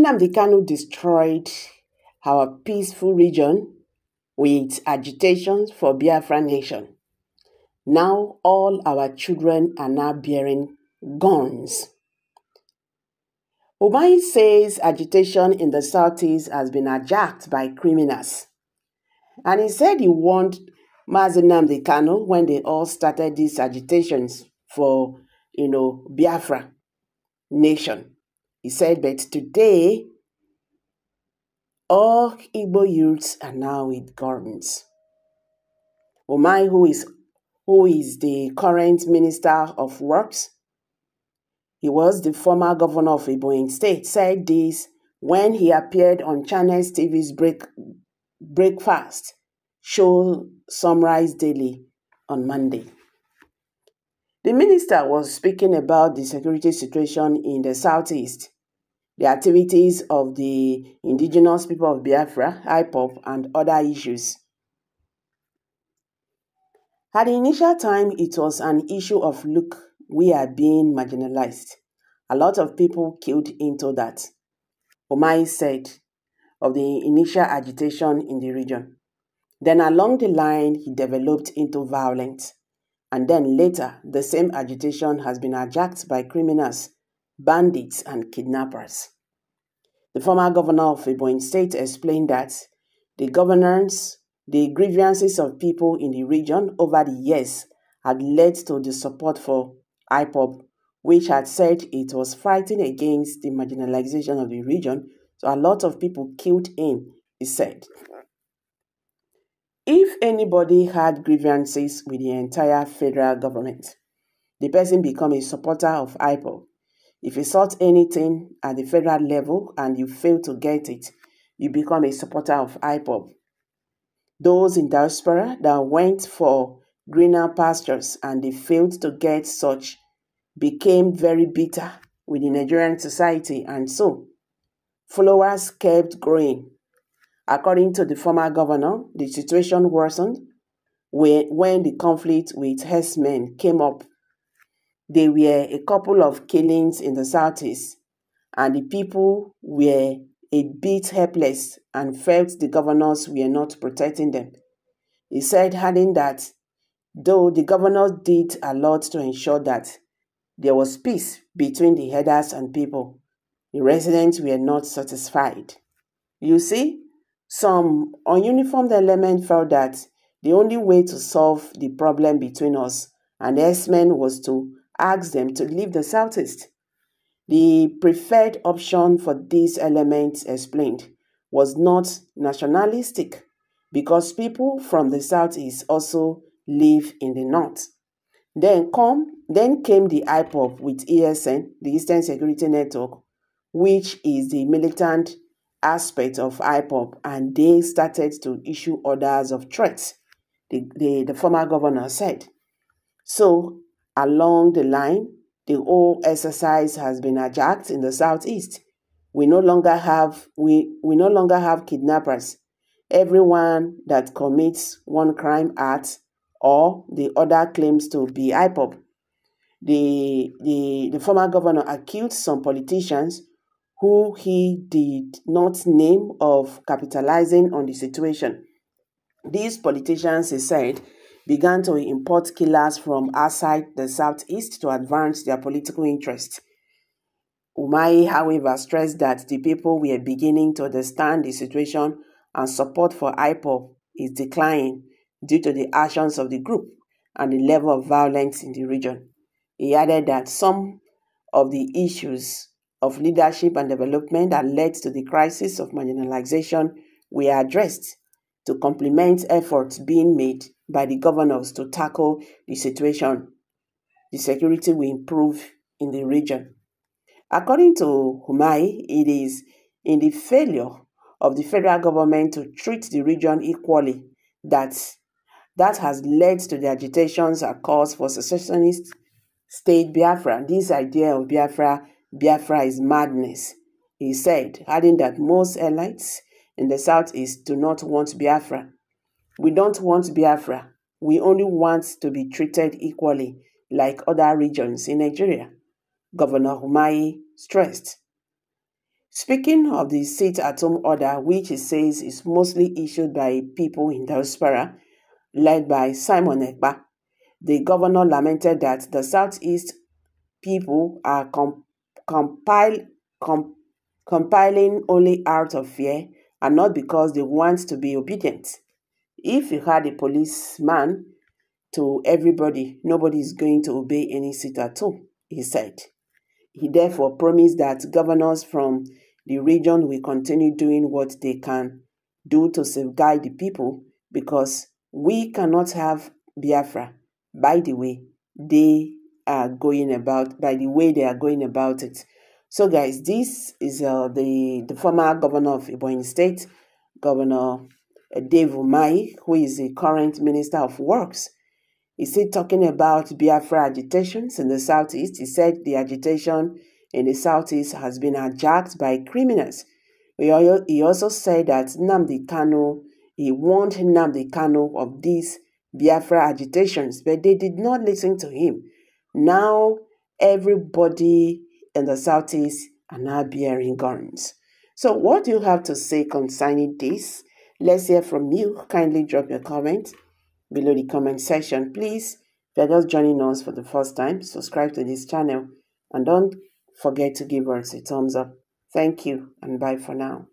Nnamdi Kanu destroyed our peaceful region with agitations for Biafra nation. Now all our children are now bearing guns. Umahi says agitation in the southeast has been hijacked by criminals. And he said he warned Mazi Nnamdi Kanu when they all started these agitations for, Biafra nation. He said, but today, all Igbo youths are now with guns. Umahi, who is the current Minister of Works, he was the former governor of Ebonyi State, said this when he appeared on Channels TV's Breakfast show Sunrise Daily on Monday. The minister was speaking about the security situation in the southeast, the activities of the indigenous people of Biafra, IPOB, and other issues. At the initial time, it was an issue of, look, we are being marginalized. A lot of people killed into that, Umahi said, of the initial agitation in the region. Then along the line, he developed into violence. And then later, the same agitation has been hijacked by criminals, bandits, and kidnappers. The former governor of Ebonyi State explained that the grievances of people in the region over the years had led to the support for IPOB, which had said it was fighting against the marginalization of the region. So a lot of people killed in, he said. If anybody had grievances with the entire federal government, the person become a supporter of IPOB. If you sought anything at the federal level and you fail to get it, you become a supporter of IPOB. Those in diaspora that went for greener pastures and they failed to get such became very bitter with the Nigerian society, and so followers kept growing. According to the former governor, the situation worsened when the conflict with herdsmen came up. There were a couple of killings in the southeast, and the people were a bit helpless and felt the governors were not protecting them. He said, adding that though the governors did a lot to ensure that there was peace between the herders and people, the residents were not satisfied. You see, some ununiformed elements felt that the only way to solve the problem between us and the herdsmen was to ask them to leave the southeast. The preferred option for these elements, explained, was not nationalistic because people from the southeast also live in the north. Then came the IPOB with ESN, the Eastern Security Network, which is the militant aspect of IPOB, and they started to issue orders of threats, the former governor said. So, along the line, the whole exercise has been hijacked in the southeast. We no longer have kidnappers. Everyone that commits one crime act or the other claims to be IPOB. The former governor accused some politicians who he did not name of capitalizing on the situation. These politicians, he said, began to import killers from outside the southeast to advance their political interests. Umahi, however, stressed that the people were beginning to understand the situation and support for IPOB is declining due to the actions of the group and the level of violence in the region. He added that some of the issues of leadership and development that led to the crisis of marginalization were addressed to complement efforts being made by the governors to tackle the situation. The security will improve in the region. According to Umahi, it is in the failure of the federal government to treat the region equally that has led to the agitations and calls for secessionist state Biafra. This idea of Biafra is madness, he said, adding that most elites in the southeast do not want Biafra. We don't want Biafra. We only want to be treated equally like other regions in Nigeria, Governor Umahi stressed. Speaking of the sit-at-home order, which it says is mostly issued by people in diaspora, led by Simon Ekpa, the governor lamented that the Southeast people are compiling only out of fear and not because they want to be obedient. If you had a policeman to everybody, nobody is going to obey any sit-at-home, he said. He therefore promised that governors from the region will continue doing what they can do to safeguard the people, because we cannot have Biafra by the way they are going about it. So guys, this is the former governor of Ebonyi State, Governor Dave Umahi, who is the current Minister of Works. Is he talking about Biafra agitations in the Southeast? He said the agitation in the Southeast has been hijacked by criminals. He also said that Nnamdi Kanu, he warned Nnamdi Kanu of these Biafra agitations, but they did not listen to him. Now, everybody in the Southeast are now bearing guns. So what do you have to say concerning this? Let's hear from you. Kindly drop your comment below the comment section. Please, if you're just joining us for the first time, subscribe to this channel and don't forget to give us a thumbs up. Thank you and bye for now.